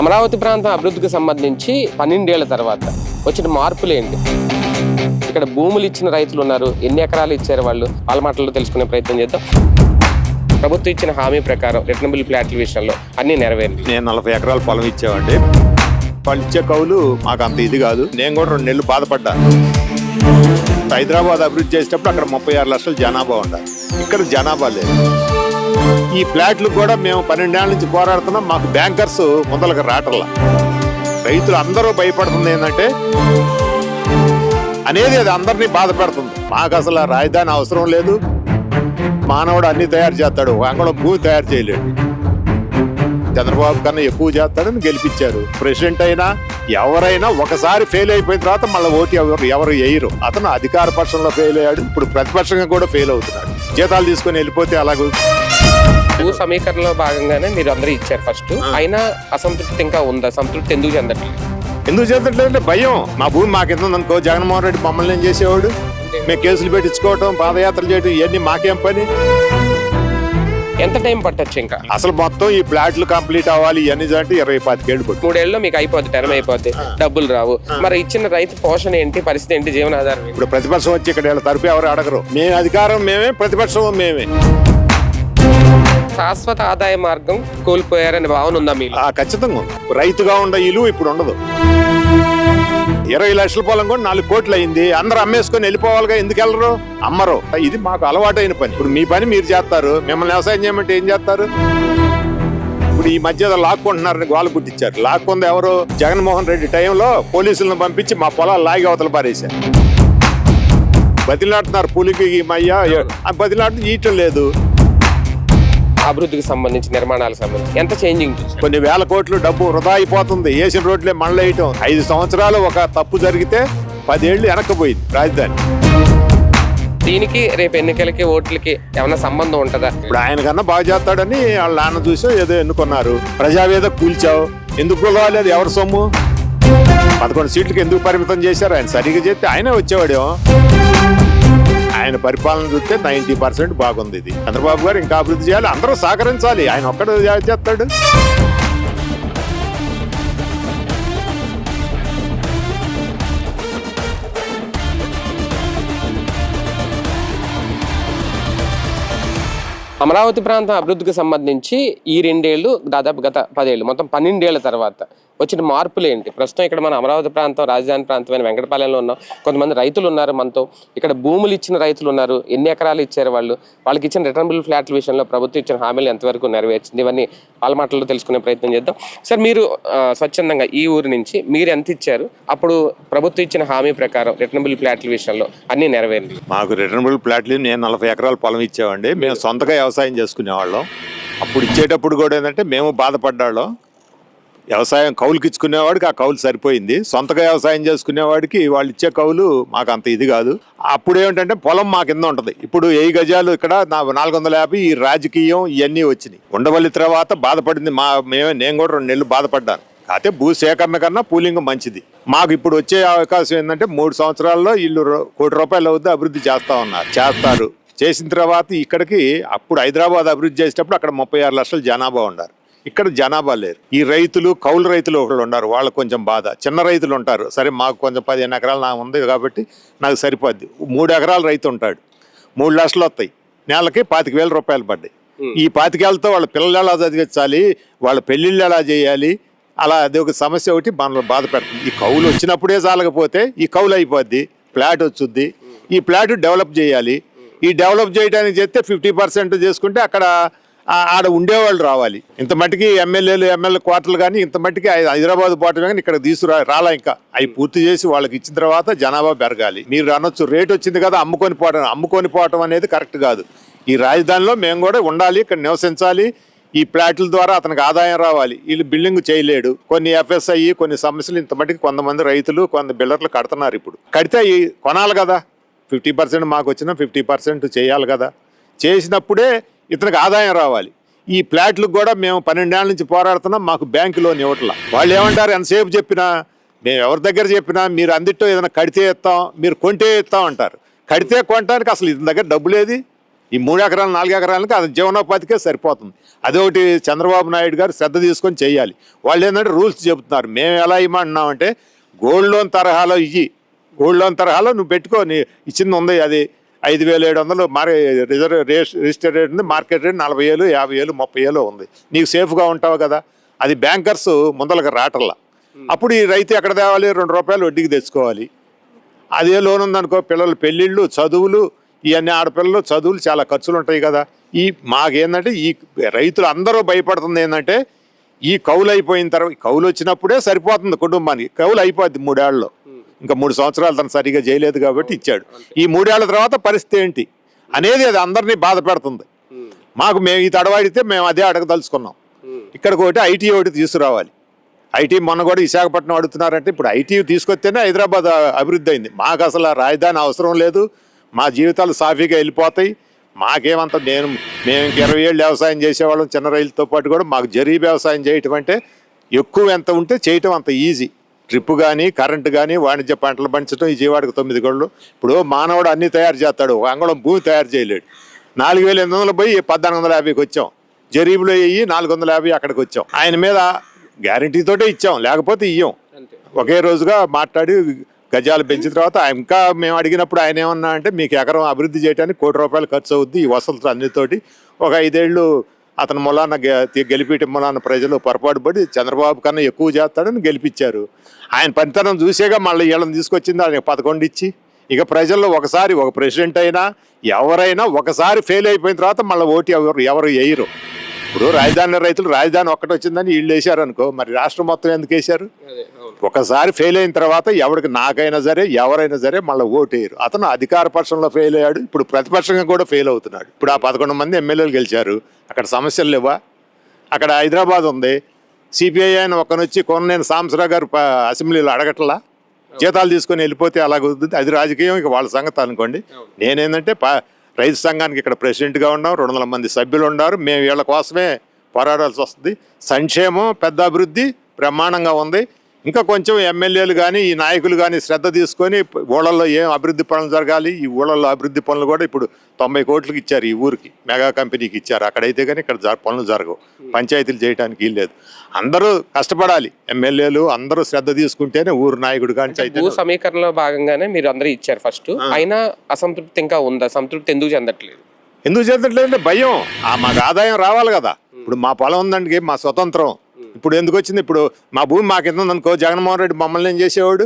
అమరావతి ప్రాంతం అభివృద్ధికి సంబంధించి 12 ఏళ్ల తర్వాత వచ్చిన మార్పులు ఏంటి? ఇక్కడ భూములు ఇచ్చిన రైతులు ఉన్నారు, ఎన్ని ఎకరాలు ఇచ్చారు వాళ్ళ మాటల్లో తెలుసుకునే ప్రయత్నం చేద్దాం. ప్రభుత్వం ఇచ్చిన హామీ ప్రకారం రిటర్నబుల్ ఫ్లాట్ల విషయంలో అన్ని నెరవేరింది. నేను 40 ఎకరాల పొలం ఇచ్చామండి. వాళ్ళు ఇచ్చే కౌలు మాకు అంత ఇది కాదు. నేను కూడా 2 నెలలు బాధపడ్డా. హైదరాబాద్ అభివృద్ధి చేసేటప్పుడు అక్కడ 36 లక్షల జనాభా ఉండాలి, ఇక్కడ జనాభా లేదు. ఈ ఫ్లాట్లు కూడా మేము 12 ఏళ్ల నుంచి పోరాడుతున్నాం, మాకు బ్యాంకర్స్ ముందలకు రావట్లా. రైతులు అందరూ భయపడుతుంది ఏంటంటే అనేది అది అందరినీ బాధ పెడుతుంది. మాకు అసలు రాజధాని అవసరం లేదు, మానవుడు అన్ని తయారు చేస్తాడు, అంగళం భూమి తయారు చేయలేడు. చంద్రబాబు కన్నా ఎక్కువ చేస్తాడని గెలిపించారు. ప్రెసిడెంట్ అయినా ఎవరైనా ఒకసారి ఫెయిల్ అయిపోయిన తర్వాత మళ్ళీ ఓటు ఎవరు వేయరు. అతను అధికార పక్షంలో ఫెయిల్ అయ్యాడు, ఇప్పుడు ప్రతిపక్షంగా కూడా ఫెయిల్ అవుతున్నాడు. జీతాలు తీసుకొని వెళ్ళిపోతే అలాగే. భూ సమీకరణలో భాగంగానే మీరు అందరూ ఇచ్చారు ఫస్ట్, అయినా అసంతృప్తి ఇంకా ఉందా? సంతృప్తి ఎందుకు చెందట్లేదు? ఎందుకు చెందట్లేదంటే భయం. మా భూమి మాకెందుకు అనుకో, జగన్మోహన్ రెడ్డి మమ్మల్ని ఏం చేసేవాడు? మేము కేసులు పెట్టించుకోవటం, పాదయాత్రలు చేయడం, ఇవన్నీ మాకేం పని? ఎంత టైం పట్టచ్చు ఇంకా? అసలు మొత్తం ఈ ఫ్లాట్లు కంప్లీట్ అవ్వాలి ఇవన్నీ అంటే 20-25 ఏళ్ళు పట్టు. 3 ఏళ్ళలో మీకు అయిపోద్ది, టర్మ్ అయిపోద్ది, డబ్బులు రావు. మరి ఇచ్చిన రైతు పోషణ ఏంటి, పరిస్థితి ఏంటి, జీవనాధారం? ఇప్పుడు ప్రతిపక్షం వచ్చి ఇక్కడ వీళ్ళ తరపు ఎవరు అడగరు. మేము అధికారం మేమే, ప్రతిపక్షం మేమే. శాశ్వత ఆదాయ మార్గం కోల్పోయారనే భావన ఉందా మీరు? ఖచ్చితంగా ఉంది. రైతుగా ఉండే ఇల్లు ఇప్పుడు ఉండదు. 20 లక్షల పొలం కూడా 4 కోట్లు అయింది. అందరూ అమ్మేసుకొని వెళ్ళిపోవాలిగా, ఎందుకు వెళ్ళరు? అమ్మరు. ఇది మాకు అలవాటైన పని. ఇప్పుడు మీ పని మీరు చేస్తారు, మిమ్మల్ని వ్యవసాయం చేయమంటే ఏం చేస్తారు? ఇప్పుడు ఈ మధ్య లాక్కుంటున్నారని గోల పుట్టించారు. లాక్కుంది ఎవరు? జగన్మోహన్ రెడ్డి టైంలో పోలీసులను పంపించి మా పొలాలు లాగి అవతల పారేశారు. బతిలాడుతున్నారు పులికి మయ్య, బతిలాడు ఈయటం లేదు. అభివృద్ధికి సంబంధించి, నిర్మాణాలకు సంబంధించి ఎంత చేంజింగ్? కొన్ని వేల కోట్లు డబ్బు వృధా అయిపోతుంది. వేసిన రోడ్లే మళ్ళేయటం. 5 సంవత్సరాలు ఒక తప్పు జరిగితే 10 ఏళ్ళు వెనక్కిపోయింది రాజధాని. దీనికి రేపు ఎన్నికలకి ఓట్లకి ఏమైనా సంబంధం ఉంటుందా? ఇప్పుడు ఆయన కన్నా బాగా చేస్తాడని వాళ్ళ నాన్న చూసో ఏదో ఎన్నుకున్నారు. ప్రజావేద కూల్చావు, ఎందుకు కూలవాలి? ఎవరి సొమ్ము? 11 సీట్లకి ఎందుకు పరిమితం చేశారు? ఆయన సరిగ్గా చేస్తే ఆయనే వచ్చేవాడేమో. ఆయన పరిపాలన చూస్తే 90% బాగుంది. ఇది చంద్రబాబు గారు ఇంకా అభివృద్ధి చేయాలి, అందరూ సహకరించాలి. ఆయన ఒక్కడే చేస్తాడు. అమరావతి ప్రాంతం అభివృద్ధికి సంబంధించి ఈ 2 ఏళ్ళు, దాదాపు గత 10 ఏళ్ళు, మొత్తం 12 ఏళ్ల తర్వాత వచ్చిన మార్పులు ఏంటి? ప్రస్తుతం ఇక్కడ మన అమరావతి ప్రాంతం, రాజధాని ప్రాంతమైన వెంకటపాలెంలో ఉన్నాం. కొంతమంది రైతులు ఉన్నారు మనతో. ఇక్కడ భూములు ఇచ్చిన రైతులు ఉన్నారు, ఎన్ని ఎకరాలు ఇచ్చారు వాళ్ళకి ఇచ్చిన రిటర్నబుల్ ఫ్లాట్ల విషయంలో ప్రభుత్వం ఇచ్చిన హామీలు ఎంతవరకు నెరవేర్చింది, ఇవన్నీ వాళ్ళ మాటల్లో తెలుసుకునే ప్రయత్నం చేద్దాం. సార్, మీరు స్వచ్ఛందంగా ఈ ఊరు నుంచి మీరు ఎంత ఇచ్చారు? అప్పుడు ప్రభుత్వం ఇచ్చిన హామీ ప్రకారం రిటర్నబుల్ ఫ్లాట్ల విషయంలో అన్ని నెరవేరింది. మాకు రిటర్నబుల్ ఫ్లాట్లు నేను 40 ఎకరాల పొలం ఇచ్చామండి. మేము సొంతగా వ్యవసాయం చేసుకునేవాళ్ళం. అప్పుడు ఇచ్చేటప్పుడు కూడా ఏంటంటే మేము బాధపడ్డాళ్ళం. వ్యవసాయం కౌలుకి ఇచ్చుకునేవాడికి ఆ కౌలు సరిపోయింది. సొంతగా వ్యవసాయం చేసుకునేవాడికి వాళ్ళు ఇచ్చే కౌలు మాకు అంత ఇది కాదు. అప్పుడు ఏమిటంటే పొలం మా కింద ఉంటుంది. ఇప్పుడు 1000 గజాలు ఇక్కడ 450. ఈ రాజకీయం ఇవన్నీ వచ్చినాయి. ఉండవల్లి తర్వాత బాధపడింది నేను కూడా 2 నెలలు బాధపడ్డాను. అయితే భూ సేకరణ కన్నా పూలింగ్ మంచిది. మాకు ఇప్పుడు వచ్చే అవకాశం ఏంటంటే 3 సంవత్సరాల్లో వీళ్ళు ₹1 కోటి అవుద్ది అభివృద్ధి చేస్తారు. చేసిన తర్వాత ఇక్కడికి అప్పుడు హైదరాబాద్ అభివృద్ధి చేసేటప్పుడు అక్కడ 36 లక్షల జనాభా ఉన్నారు, ఇక్కడ జనాభా లేరు. ఈ రైతులు, కౌలు రైతులు ఒకళ్ళు ఉన్నారు, వాళ్ళకు కొంచెం బాధ. చిన్న రైతులు ఉంటారు, సరే మాకు కొంచెం 15 ఎకరాలు నాకు ఉంది కాబట్టి నాకు సరిపోద్ది. 3 ఎకరాల రైతు ఉంటాడు, 3 లక్షలు వస్తాయి, నెలకి ₹25,000 పడ్డాయి. ఈ 25,000తో వాళ్ళ పిల్లలు ఎలా చదివించాలి, వాళ్ళ పెళ్ళిళ్ళు ఎలా చేయాలి, అలా అది ఒక సమస్య ఒకటి మనల్ని బాధ పెడుతుంది. ఈ కౌలు వచ్చినప్పుడే చాలకపోతే ఈ కౌలు అయిపోద్ది, ఫ్లాట్ వచ్చుద్ది. ఈ ఫ్లాట్ డెవలప్ చేయాలి. ఈ డెవలప్ చేయడానికి చేస్తే 50% చేసుకుంటే అక్కడ ఆడ ఉండేవాళ్ళు రావాలి. ఇంత మట్టికి ఎమ్మెల్యే క్వార్టర్లు కానీ ఇంత మట్టికి హైదరాబాద్ పోవటం కానీ ఇక్కడ రాలా. ఇంకా అవి పూర్తి చేసి వాళ్ళకి ఇచ్చిన తర్వాత జనాభా పెరగాలి. మీరు అనొచ్చు రేట్ వచ్చింది కదా అమ్ముకొని పోవటం అనేది కరెక్ట్ కాదు. ఈ రాజధానిలో మేము కూడా ఉండాలి, ఇక్కడ నివసించాలి. ఈ ఫ్లాట్ల ద్వారా అతనికి ఆదాయం రావాలి. వీళ్ళు బిల్డింగ్ చేయలేడు. కొన్ని FSI, కొన్ని సమస్యలు ఇంత మట్టికి కొంతమంది రైతులు, కొంత బిల్డర్లు కడుతున్నారు. ఇప్పుడు కడితే కొనాలి కదా, 50% మాకు వచ్చినా 50% చేయాలి కదా. చేసినప్పుడే ఇతనికి ఆదాయం రావాలి. ఈ ఫ్లాట్లకు కూడా మేము 12 ఏళ్ల నుంచి పోరాడుతున్నాం, మాకు బ్యాంకు లోన్ ఇవ్వట్లా. వాళ్ళు ఏమంటారు, ఎంతసేపు చెప్పినా, మేము ఎవరి దగ్గర చెప్పినా మీరు అందిట్లో ఏదైనా కడితే ఇస్తాం, మీరు కొంటే ఇస్తాం అంటారు. కడితే కొనడానికి అసలు ఇతని దగ్గర డబ్బులేది. ఈ 3 ఎకరాలు 4 ఎకరాలకి అది జీవనోపాధికే సరిపోతుంది. అదొకటి చంద్రబాబు నాయుడు గారు శ్రద్ధ తీసుకొని చేయాలి. వాళ్ళు ఏంటంటే రూల్స్ చెబుతున్నారు. మేము ఎలా ఇవ్వమంటున్నామంటే గోల్డ్ లోన్ తరహాలో గోల్డ్ లోన్ తరహాలో నువ్వు పెట్టుకో, నీ ఇచ్చింది ఉంది, అది 5,700 రిజిస్టర్ రేట్ ఉంది, మార్కెట్ రేట్ 40,000, 50,000, 30,000 ఉంది. నీకు సేఫ్గా ఉంటావు కదా. అది బ్యాంకర్స్ ముందలకు రాటల్లా. అప్పుడు ఈ రైతు ఎక్కడ తేవాలి, ₹2 వడ్డీకి తెచ్చుకోవాలి. అదే లోన్ ఉందనుకో, పిల్లల పెళ్ళిళ్ళు, చదువులు, ఇవన్నీ ఆడపిల్లలు చదువులు చాలా ఖర్చులు ఉంటాయి కదా. మాకేంటంటే ఈ రైతులు అందరూ భయపడుతుంది ఏంటంటే ఈ కౌలు అయిపోయిన తర్వాత, కౌలు వచ్చినప్పుడే సరిపోతుంది కుటుంబానికి, కౌలు అయిపోద్ది 3 ఏళ్లలో. ఇంకా 3 సంవత్సరాలు తను సరిగా చేయలేదు కాబట్టి ఇచ్చాడు. ఈ 3 ఏళ్ల తర్వాత పరిస్థితి ఏంటి అనేది అది అందరినీ బాధ పెడుతుంది. మేము ఈ తడవాడితే మేము అదే అడగదలుచుకున్నాం. ఇక్కడికి ఒకటి ఐటీ ఒకటి తీసుకురావాలి. ఐటీ మొన్న కూడా విశాఖపట్నం అడుగుతున్నారంటే, ఇప్పుడు ఐటీ తీసుకొస్తేనే హైదరాబాద్ అభివృద్ధి అయింది. మాకు అసలు రాజధాని అవసరం లేదు, మా జీవితాలు సాఫీగా వెళ్ళిపోతాయి. మాకేమంత మేము 20 ఏళ్ళు వ్యవసాయం చేసేవాళ్ళం చిన్న రైతులతో పాటు కూడా. మాకు జరీ వ్యవసాయం చేయటం అంటే ఎక్కువ ఎంత ఉంటే చేయటం అంత ఈజీ. డ్రిప్ కానీ, కరెంటు కానీ, వాణిజ్య పంటలు పంచడం, ఈ జీవాడికి 9 గంటలు. ఇప్పుడు మానవుడు అన్నీ తయారు చేస్తాడు, ఒక అంగుళం భూమి తయారు చేయలేడు. 4,800 పోయి 1,450కి వచ్చాం. జరీబులో అయ్యి 450 అక్కడికి వచ్చాం. ఆయన మీద గ్యారంటీతోటే ఇచ్చాం, లేకపోతే ఇయ్యం. ఒకే రోజుగా మాట్లాడి గజాలు పెంచిన తర్వాత ఇంకా మేము అడిగినప్పుడు ఆయన ఏమన్నా అంటే, మీకు ఎకరం అభివృద్ధి చేయడానికి ₹1,00,00,000 ఖర్చు అవుద్ది ఈ వసతులు అన్నితోటి. ఒక 5 ఏళ్ళు అతను మూలాన గెలిపించడం మూలాన ప్రజలు పొరపాటు పడి చంద్రబాబు కన్నా ఎక్కువ చేస్తాడని గెలిపించారు. ఆయన పనితనం చూసేగా మళ్ళీ వీళ్ళని తీసుకొచ్చింది ఆయన 11 ఇచ్చి. ఇక ప్రజల్లో ఒకసారి ఒక ప్రెసిడెంట్ అయినా ఎవరైనా ఒకసారి ఫెయిల్ అయిపోయిన తర్వాత మళ్ళీ ఓటు ఎవరు వేయరు. ఇప్పుడు రాజధాని రైతులు రాజధాని ఒక్కటి వచ్చిందని వీళ్ళు వేశారు అనుకో, మరి రాష్ట్రం మొత్తం ఎందుకు వేశారు? ఒకసారి ఫెయిల్ అయిన తర్వాత ఎవరికి నాకైనా సరే ఎవరైనా సరే మళ్ళీ ఓటు వేయరు. అతను అధికార పక్షంలో ఫెయిల్ అయ్యాడు, ఇప్పుడు ప్రతిపక్షంగా కూడా ఫెయిల్ అవుతున్నాడు. ఇప్పుడు ఆ 11 మంది ఎమ్మెల్యేలు గెలిచారు, అక్కడ సమస్యలు లేవా? అక్కడ హైదరాబాద్ ఉంది, సిపిఐ ఆయన ఒక్కనొచ్చి కొన్నేను సాంబశివరావు గారు అసెంబ్లీలో అడగట్లా, జీతాలు తీసుకొని వెళ్ళిపోతే అలాగవుతుంది. అది రాజకీయం, ఇక వాళ్ళ సంగతి అనుకోండి. నేనేంటంటే రైతు సంఘానికి ఇక్కడ ప్రెసిడెంట్గా ఉన్నాం, 200 మంది సభ్యులు ఉన్నారు. మేము వీళ్ళ కోసమే పోరాడాల్సి వస్తుంది. సంక్షేమం, పెద్ద అభివృద్ధి బ్రహ్మాండంగా ఉంది. ఇంకా కొంచెం ఎమ్మెల్యేలు కానీ ఈ నాయకులు కానీ శ్రద్ధ తీసుకొని ఊళ్ళల్లో ఏం అభివృద్ధి పనులు జరగాలి. ఈ ఊళ్ళల్లో అభివృద్ధి పనులు కూడా ఇప్పుడు 90 కోట్లకి ఇచ్చారు, ఈ ఊరికి మెగా కంపెనీకి ఇచ్చారు. అక్కడైతే కానీ ఇక్కడ పనులు జరగవు, పంచాయతీలు చేయడానికి వీల్లేదు. అందరూ కష్టపడాలి, ఎమ్మెల్యేలు అందరూ శ్రద్ధ తీసుకుంటేనే ఊరు నాయకుడు కానీ. భూ సమీకరణలో భాగంగానే మీరు అందరూ ఇచ్చారు ఫస్ట్, అయినా అసంతృప్తి ఇంకా ఉందా? సంతృప్తి ఎందుకు చెందట్లేదు? ఎందుకు చెందట్లేదు అంటే భయం. మాకు ఆదాయం రావాలి కదా. ఇప్పుడు మా పొలం ఉందండి, మా స్వతంత్రం. ఇప్పుడు ఎందుకు వచ్చింది? ఇప్పుడు మా భూమి మాకు ఎంత ఉందనుకో, జగన్మోహన్ రెడ్డి మమ్మల్ని ఏం చేసేవాడు?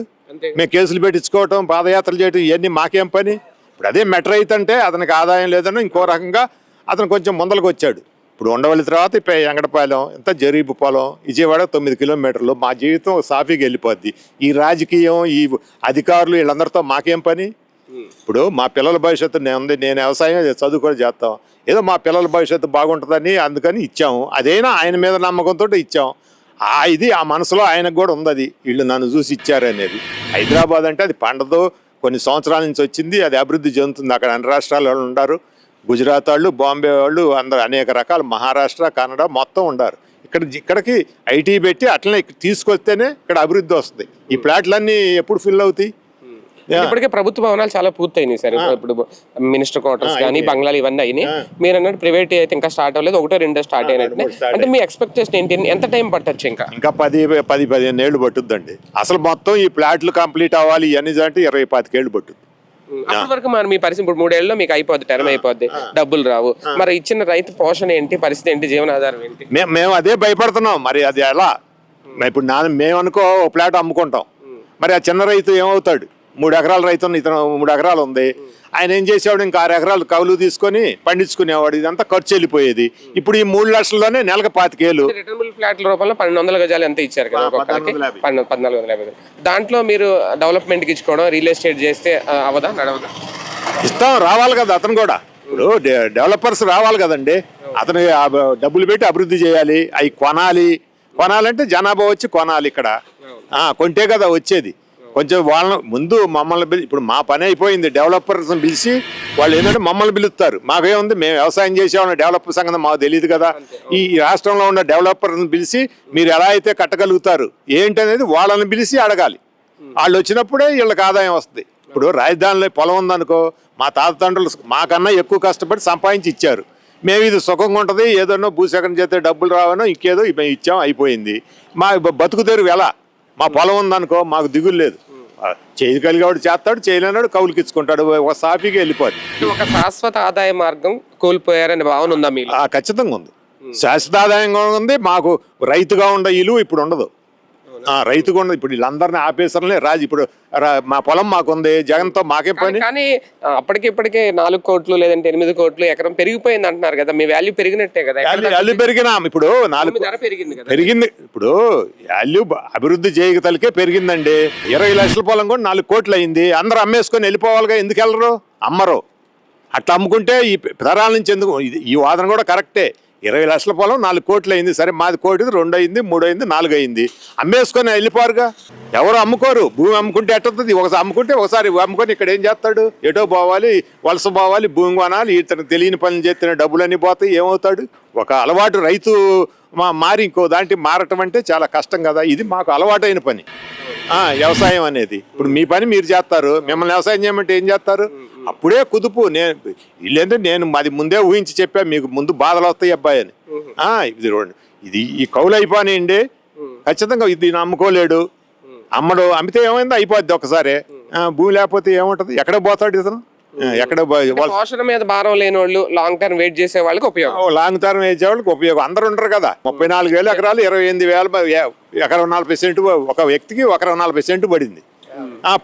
మేము కేసులు పెట్టించుకోవటం, పాదయాత్రలు చేయటం, ఇవన్నీ మాకేం పని? ఇప్పుడు అదే మెట్రో రైతు అంటే అతనికి ఆదాయం లేదని ఇంకో రకంగా అతను కొంచెం ముందలకు వచ్చాడు. ఇప్పుడు ఉండవల్లి తర్వాత ఇప్పుడు ఎంగడపాలెం, ఎంత జరీబు పొలం, విజయవాడ 9 కిలోమీటర్లు. మా జీవితం సాఫీగా వెళ్ళిపోద్ది. ఈ రాజకీయం, ఈ అధికారులు వీళ్ళందరితో మాకేం పని? ఇప్పుడు మా పిల్లల భవిష్యత్తు నేను వ్యవసాయం చదువుకొని చేస్తాం, ఏదో మా పిల్లల భవిష్యత్తు బాగుంటుందని అందుకని ఇచ్చాము. అదైనా ఆయన మీద నమ్మకంతో ఇచ్చాం. ఇది ఆ మనసులో ఆయనకు కూడా ఉంది, అది వీళ్ళు నన్ను చూసి ఇచ్చారు అనేది. హైదరాబాద్ అంటే అది పండదు, కొన్ని సంవత్సరాల నుంచి వచ్చింది, అది అభివృద్ధి చెందుతుంది. అక్కడ అన్ని రాష్ట్రాల వాళ్ళు ఉన్నారు, గుజరాత్ వాళ్ళు, బాంబే వాళ్ళు, అందరూ అనేక రకాల, మహారాష్ట్ర, కన్నడ మొత్తం ఉన్నారు. ఇక్కడికి ఐటీ పెట్టి అట్లనే తీసుకొస్తేనే ఇక్కడ అభివృద్ధి వస్తుంది. ఈ ప్లాట్లన్నీ ఎప్పుడు ఫిల్ అవుతాయి? ఇప్పటికే ప్రభుత్వ భవనాలు చాలా పూర్తయినాయి సార్. ఇప్పుడు మినిస్టర్ క్వార్టర్స్ కానీ, బంగ్లాలు ఇవన్నీ అయినాయి. మీరు అన్నట్టు ప్రైవేట్ అయితే ఇంకా స్టార్ట్ అవ్వలేదు, 1-2 స్టార్ట్ అయినట్టు. అంటే మీ ఎక్స్పెక్టేషన్ ఏంటి? ఎంత టైం పట్టచ్చు? ఇంకా 10-15 ఏళ్ళు పట్టుద్దండి. అసలు మొత్తం ఈ ప్లాట్లు కంప్లీట్ అవ్వాలి ఇవన్నీ అంటే 20-25 ఏళ్ళు పట్టుద్ది. అప్పటి వరకు మరి మీ పరిస్థితి, ఇప్పుడు 3 ఏళ్ళలో మీకు అయిపోద్ది, టర్మ్ అయిపోద్ది, డబ్బులు రావు. మరి ఇచ్చిన రైతు పోషణ ఏంటి, పరిస్థితి ఏంటి, జీవనాధారం ఏంటి? మేము అదే భయపడుతున్నాం. మరి అది ఎలా? ఇప్పుడు మేము అనుకో ప్లాట్ అమ్ముకుంటాం, మరి ఆ చిన్న రైతు ఏమవుతాడు? 3 ఎకరాల రైతు, ఇతను 3 ఎకరాలు ఉంది, ఆయన ఏం చేసేవాడు? ఇంకా 6 ఎకరాలు కౌలు తీసుకొని పండించుకునేవాడు. ఇదంతా ఖర్చు వెళ్ళిపోయేది. ఇప్పుడు ఈ 3 లక్షల్లోనే నెలకు 25,000. రిటర్నబుల్ ఫ్లాట్ల రూపంలో 1,200 గజాలు ఎంత ఇచ్చారు కదా, 1,450. దాంట్లో మీరు డెవలప్మెంట్కి ఇచ్చుకోవడం, రియల్ ఎస్టేట్ చేస్తే అవదా, నడవదా? ఇస్తాం, రావాలి కదా అతను కూడా. ఇప్పుడు డెవలపర్స్ రావాలి కదండి. అతను డబ్బులు పెట్టి అభివృద్ధి చేయాలి, అవి కొనాలంటే జనాభా వచ్చి కొనాలి. ఇక్కడ కొంటే కదా వచ్చేది. కొంచెం వాళ్ళ ముందు మమ్మల్ని ఇప్పుడు మా పని అయిపోయింది, డెవలపర్స్ని పిలిచి వాళ్ళు ఏంటంటే మమ్మల్ని పిలుస్తారు. మాకేముంది, మేము వ్యవసాయం చేసేవాళ్ళం, డెవలపర్ సంగతి మాకు తెలియదు కదా. ఈ రాష్ట్రంలో ఉన్న డెవలపర్స్ని పిలిచి మీరు ఎలా అయితే కట్టగలుగుతారు ఏంటనేది వాళ్ళని పిలిచి అడగాలి. వాళ్ళు వచ్చినప్పుడే వీళ్ళకి ఆదాయం వస్తుంది. ఇప్పుడు రాజధానిలో పొలం ఉందనుకో, మా తాతతండ్రులు మాకన్నా ఎక్కువ కష్టపడి సంపాదించి ఇచ్చారు. మేము ఇది సుఖంగా ఉంటుంది, ఏదన్నా భూసేకరణ చేస్తే డబ్బులు రావనో ఇంకేదో మేము ఇచ్చాం, అయిపోయింది. మా బతుకు తెరువు ఎలా? మా పొలం ఉందనుకో మాకు దిగులు లేదు. చేయగలిగేవాడు చేస్తాడు, చేయలేనాడు కౌలుకి ఇచ్చుకుంటాడు, ఒక సాఫీగా వెళ్ళిపోద్ది. ఒక శాశ్వత ఆదాయ మార్గం కోల్పోయారనే భావన ఉందా మీరు? ఖచ్చితంగా ఉంది. శాశ్వత ఆదాయంగా ఉంది. మాకు రైతుగా ఉండే ఇలువ ఇప్పుడు ఉండదు. రైతుగా ఉండదు. ఇప్పుడు వీళ్ళందరినీ ఆపేసరలే రాజు. ఇప్పుడు మా పొలం మాకుంది, జగన్తో మాకే పని. కానీ అప్పటికిప్పటికే 4 కోట్లు లేదంటే 8 కోట్లు ఎకరం పెరిగిపోయింది అంటున్నారు కదా, మీ వాల్యూ పెరిగినట్టే కదా? వాల్యూ పెరిగినా ఇప్పుడు 4 ధర పెరిగింది కదా. పెరిగింది. ఇప్పుడు వాల్యూ అభివృద్ధి చేయగలికే పెరిగిందండి. 20 లక్షల పొలం కూడా 4 కోట్లు అయింది. అందరూ అమ్మేసుకొని వెళ్ళిపోవాలిగా, ఎందుకు వెళ్ళరు? అమ్మరు. అట్లా అమ్ముకుంటే ఈ తరాల నుంచి ఎందుకు? ఈ వాదన కూడా కరెక్టే. 20 లక్షల పొలం 4 కోట్లు అయింది. సరే మాది 1 కోటి, 2 అయింది, 3 అయింది, 4 అయింది. అమ్మేసుకొని వెళ్ళిపోరుగా. ఎవరు అమ్ముకోరు. భూమి అమ్ముకుంటే ఎట్టవుతుంది? ఒకసారి అమ్ముకుంటే ఒకసారి అమ్ముకొని ఇక్కడ ఏం చేస్తాడు? ఎటో పోవాలి, వలస పోవాలి, భూమి కొనాలి, ఇతను తెలియని పనులు చేస్తే డబ్బులన్నీ పోతాయి. ఏమవుతాడు? ఒక అలవాటు రైతు మారి ఇంకో దాంట్లో మారటం అంటే చాలా కష్టం కదా. ఇది మాకు అలవాటైన పని వ్యవసాయం అనేది. ఇప్పుడు మీ పని మీరు చేస్తారు, మిమ్మల్ని వ్యవసాయం చేయమంటే ఏం చేస్తారు? అప్పుడే కుదుపు. వీళ్ళేంటే నేను అది ముందే ఊహించి చెప్పా, మీకు ముందు బాధలు వస్తాయి అబ్బాయి అని. ఇది ఈ కౌలు అయిపోయినాయండి. ఖచ్చితంగా ఇది అమ్ముకోలేడు. అమ్మడు. అమ్మితే ఏమైందో అయిపోద్ది ఒకసారి. భూమి లేకపోతే ఏముంటది? ఎక్కడ పోతాడు ఇతను? ఎక్కడ పోషణ మీద భారం లేని వాళ్ళు, లాంగ్ టర్మ్ వెయిట్ చేసే వాళ్ళకి ఉపయోగం. లాంగ్ టర్మ్ వేసే వాళ్ళకి ఉపయోగం. అందరు ఉంటారు కదా. 34,000 ఎకరాలు 28,000 ఎకరం 40%. ఒక వ్యక్తికి 40% పడింది.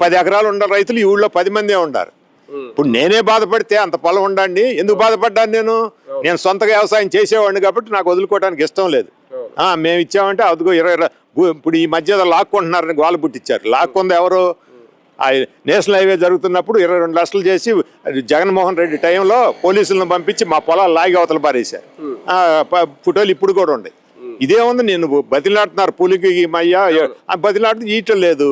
10 ఎకరాలు ఉండాలి రైతులు. ఈ ఊళ్ళో 10 మందే ఉండారు. ఇప్పుడు నేనే బాధపడితే అంత పొలం ఉండండి. ఎందుకు బాధపడ్డాను? నేను సొంతగా వ్యవసాయం చేసేవాడిని కాబట్టి నాకు వదులుకోవడానికి ఇష్టం లేదు. మేము ఇచ్చామంటే అదిగో 20. ఇప్పుడు ఈ మధ్య లాక్కుంటున్నారని గోల పుట్టించారు. లాక్కుంది ఎవరు? నేషనల్ హైవే జరుగుతున్నప్పుడు 22 లక్షలు చేసి జగన్మోహన్ రెడ్డి టైంలో పోలీసులను పంపించి మా పొలాలు లాగి అవతల పారేశారు. ఫోటోలు ఇప్పుడు కూడా ఉన్నాయి. ఇదేముంది? నేను బతిలాడుతున్నారు పూలికి మయ్యా బతిలాడుతూ ఈయటం లేదు.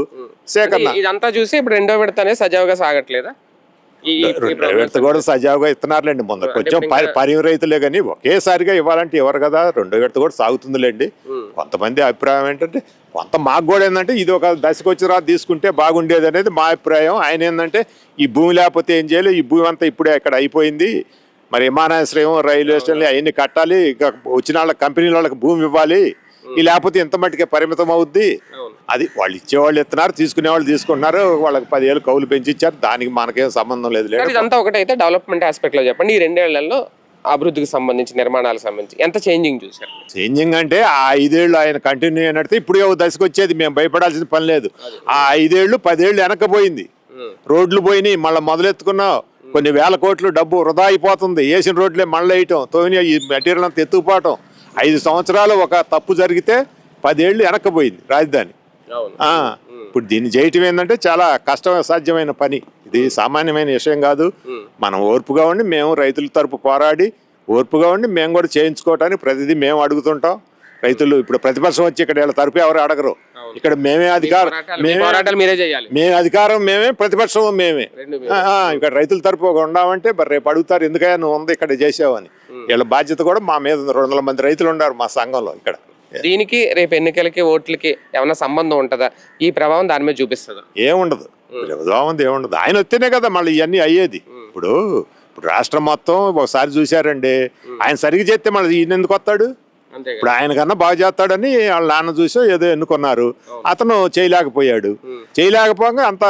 సేకరణ ఇదంతా చూసి ఇప్పుడు 2వ విడతనే సజావుగా సాగట్లేదా? విడత కూడా సజావుగా ఇస్తున్నారులేండి. ముందు కొంచెం పరిమి రైతులే కానీ ఒకేసారిగా ఇవ్వాలంటే ఎవరు కదా. 2వ విడత కూడా సాగుతుందిలేండి. కొంతమంది అభిప్రాయం ఏంటంటే, కొంత మాకు కూడా ఏంటంటే ఇది ఒక దశకు వచ్చి రా తీసుకుంటే బాగుండేది అనేది మా అభిప్రాయం. ఆయన ఏంటంటే ఈ భూమి లేకపోతే ఏం చేయాలి, ఈ భూమి అంతా ఇప్పుడే ఇక్కడ అయిపోయింది, మరి విమానాశ్రయం, రైల్వే స్టేషన్లు అవన్నీ కట్టాలి, ఇంకా వచ్చిన వాళ్ళకి కంపెనీల వాళ్ళకి భూమి ఇవ్వాలి, ఈ లేకపోతే ఎంత మట్టికే పరిమితం అవుద్ది. అది వాళ్ళు ఇచ్చేవాళ్ళు ఇస్తున్నారు, తీసుకునేవాళ్ళు తీసుకుంటున్నారు. వాళ్ళకి 10 ఏళ్ళు కౌలు పెంచిచ్చారు. దానికి మనకేం సంబంధం లేదు. ఇదంతా ఒకటైతే డెవలప్మెంట్ ఆస్పెక్ట్ లో చెప్పండి, ఈ 2 ఏళ్లలో అభివృద్ధికి సంబంధించి, నిర్మాణాలకు సంబంధించి ఎంత చేంజింగ్ చూసారు? చేంజింగ్ అంటే ఆ 5 ఏళ్ళు ఆయన కంటిన్యూ అయినట్టు ఇప్పుడు దశకు వచ్చేది. మేము భయపడాల్సిన పని లేదు. ఆ 5 ఏళ్ళు 10 ఏళ్ళు వెనకపోయింది. రోడ్లు పోయినాయి, మళ్ళీ మొదలెత్తుకున్నాం. కొన్ని వేల కోట్లు డబ్బు వృధా అయిపోతుంది. వేసిన రోడ్లే మళ్ళీ వేయటం, తోని ఈ మెటీరియల్ అంతా ఎత్తుకుపోవటం. 5 సంవత్సరాలు ఒక తప్పు జరిగితే 10 ఏళ్ళు వెనకపోయింది రాజధాని. ఇప్పుడు దీన్ని చేయటం ఏంటంటే చాలా కష్టం సాధ్యమైన పని. ఇది సామాన్యమైన విషయం కాదు. మనం ఓర్పుగా ఉండి, మేము రైతుల తరపు పోరాడి ఓర్పుగా ఉండి మేము కూడా చేయించుకోవటానికి ప్రతిదీ మేము అడుగుతుంటాం. రైతులు ఇప్పుడు ప్రతిపక్షం వచ్చి ఇక్కడ వీళ్ళ తరపు ఎవరు అడగరు. ఇక్కడ మేమే అధికారం, మేమే అధికారం, మేమే ప్రతిపక్షం, మేమే. ఇక్కడ రైతుల తరపు ఉన్నామంటే మరి రేపు అడుగుతారు, ఎందుకయ్యా నువ్వు ఉంది ఇక్కడ చేసావని. వీళ్ళ బాధ్యత కూడా మా మీద 200 మంది రైతులు ఉన్నారు మా సంఘంలో. ఇక్కడ దీనికి రేపు ఎన్నికలకి, ఓట్లకి ఏమైనా సంబంధం ఉంటుందా? ఈ ప్రభావం దాని మీద చూపిస్తుందా? ఏముండదు. ప్రభావం ఏముండదు. ఆయన వస్తేనే కదా మళ్ళీ ఇవన్నీ అయ్యేది. ఇప్పుడు రాష్ట్రం మొత్తం ఒకసారి చూశారండి. ఆయన సరిగ్గా చేస్తే మళ్ళీ ఈయన ఎందుకు వస్తాడు? ఇప్పుడు ఆయన కన్నా బాగా చేస్తాడని వాళ్ళ నాన్న చూసో ఏదో ఎన్నుకున్నారు. అతను చేయలేకపోయాడు. చేయలేకపోగా అంత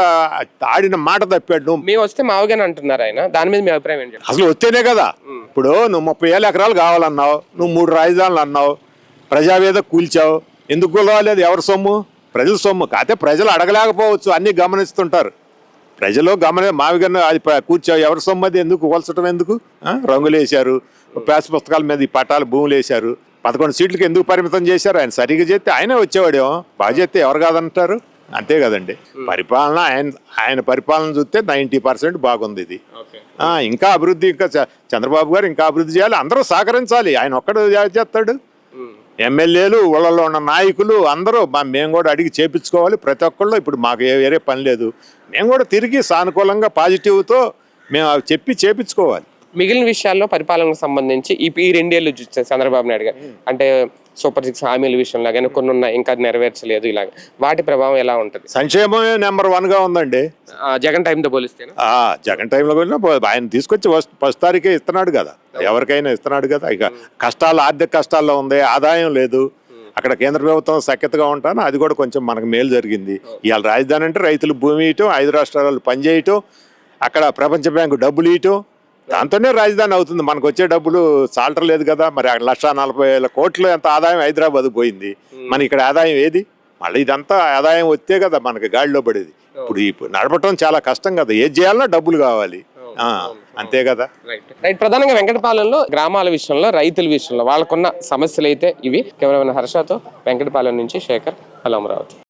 ఆడిన మాట తప్పాడు. మేము వస్తే మావుగానే అంటున్నారు ఆయన. దాని మీద మీ అభిప్రాయం ఏంటి? అసలు వస్తేనే కదా. ఇప్పుడు నువ్వు 30,000 ఎకరాలు కావాలన్నావు, నువ్వు 3 రాజధానులు అన్నావు, ప్రజావేద కూల్చావు. ఎందుకు కూలలేదు? ఎవరి సొమ్ము? ప్రజల సొమ్ము. కాకపోతే ప్రజలు అడగలేకపోవచ్చు, అన్ని గమనిస్తుంటారు. ప్రజలు మావిగన్న అది కూర్చావు, ఎవరి సొమ్ము అది, ఎందుకు కూల్చడం? ఎందుకు? రంగులు వేశారు, పేస పుస్తకాల మీద ఈ పట్టాలు భూములు వేశారు. 11 సీట్లకి ఎందుకు పరిమితం చేశారు? ఆయన సరిగ్గా చేస్తే ఆయనే వచ్చేవాడేమో. బాగా చేస్తే ఎవరు కాదంటారు? అంతే కదండి. పరిపాలన ఆయన పరిపాలన చూస్తే 90% బాగుంది. ఇది ఇంకా అభివృద్ధి, ఇంకా చంద్రబాబు గారు ఇంకా అభివృద్ధి చేయాలి. అందరూ సహకరించాలి. ఆయన ఒక్కడు చేస్తాడు. ఎమ్మెల్యేలు, ఊళ్ళలో ఉన్న నాయకులు అందరూ మేము కూడా అడిగి చేపించుకోవాలి. ప్రతి ఒక్కళ్ళు ఇప్పుడు మాకు వేరే పని లేదు. మేము కూడా తిరిగి సానుకూలంగా పాజిటివ్తో మేము చెప్పి చేపించుకోవాలి. మిగిలిన విషయాల్లో పరిపాలనకు సంబంధించి ఈ 2 ఏళ్ళు చూసారు చంద్రబాబు నాయుడు గారు. అంటే సూపర్ 6 హామీల విషయంలో కానీ కొన్ని ఉన్నాయి ఇంకా నెరవేర్చలేదు, ఇలాగ వాటి ప్రభావం ఎలా ఉంటుంది సంక్షేమమే నెంబర్ 1గా ఉందండి. జగన్ టైంతో పోలిస్తేనా? జగన్ టైంలో కూడా ఆయన తీసుకొచ్చి ఫస్ట్ తారీఖే ఇస్తున్నాడు కదా, ఎవరికైనా ఇస్తున్నాడు కదా. ఇక కష్టాలు, ఆర్థిక కష్టాల్లో ఉంది, ఆదాయం లేదు. అక్కడ కేంద్ర ప్రభుత్వం సఖ్యతగా ఉంటాను, అది కూడా కొంచెం మనకు మేలు జరిగింది. ఇవాళ రాజధాని అంటే రైతులు భూమి ఇయటం, 5 రాష్ట్రాలు పనిచేయటం, అక్కడ ప్రపంచ బ్యాంకు డబ్బులు ఇయటం, దాంతోనే రాజధాని అవుతుంది. మనకు వచ్చే డబ్బులు చాలటలేదు కదా. మరి 1,40,000 కోట్లు ఎంత ఆదాయం హైదరాబాద్ పోయింది, మన ఇక్కడ ఆదాయం ఏది? మళ్ళీ ఇదంతా ఆదాయం వస్తే కదా మనకి గాడిలో పడేది. ఇప్పుడు నడపటం చాలా కష్టం కదా, ఏది చేయాలన్నా డబ్బులు కావాలి, అంతే కదా. రైట్. ప్రధానంగా వెంకటపాలెంలో గ్రామాల విషయంలో, రైతుల విషయంలో వాళ్ళకున్న సమస్యలు అయితే ఇవి. కెమెరామెన్ హర్షతో వెంకటపాలెం నుంచి శేఖర్, హలో అమరావతి.